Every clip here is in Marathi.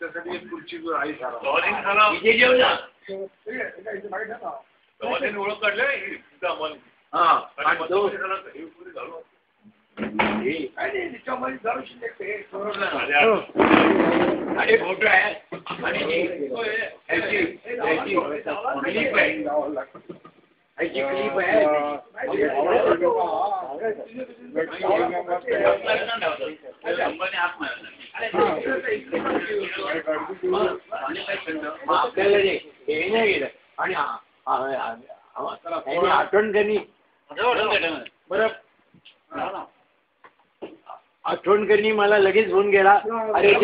त्यासाठी एक खुर्ची आई झाला ओळख काढले आणि फोटो आहे आणि क्लिप आहे आपल्याला हे नाही गेलं आणि आठवण त्यांनी बरं आठवणकरनी मला लगेच होऊन गेला. अरे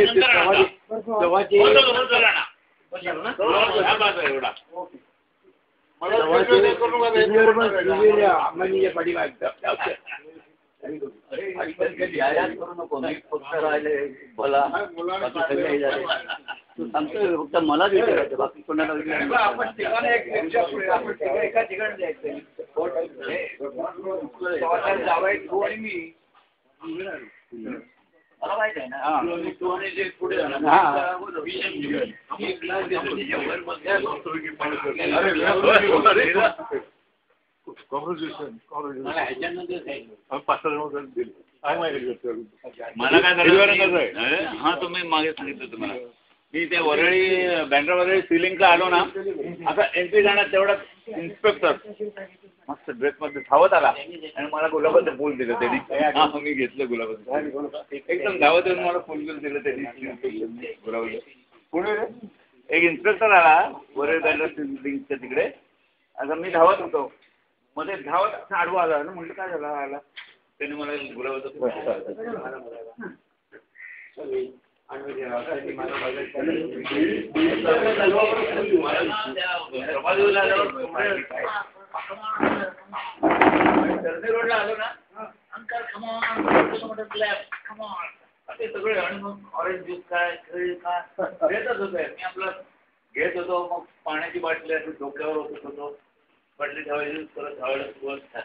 फक्त मला विचारायचं बाकी कोणाला मला माहित आहे ना पुढे मला काय हा तुम्ही मागे सांगितलं तुम्हाला मी ते वरळी बँड्रा वरळी सिलिंगला आलो ना आता एंट्री जाणार तेवढा इन्स्पेक्टर मस्त ड्रेस मध्ये धावत आला आणि मला गुलाबाचं फुल दिलं त्यांनी. मी घेतलं गुलाबाचं एकदम धावत येऊन मला फुल दिलं त्यांनी गुलाबाचं. पुढे एक इन्स्पेक्टर आला वरळी बँड्रा सिलिंगच्या तिकडे. आता मी धावत होतो मध्ये धावत असं आडवा आला ना म्हटलं काय झालं आला त्याने मला गुलाबाचं फुल रोडला आलो ना अंकल ते सगळे आणि मग ऑरेंज ज्यूस काय काय घेतच होते. मी आपलं घेत होतो मग पाण्याची बाटली अशी डोक्यावर होत होतो बाटली ठेवायची परत धावायला सुरुवात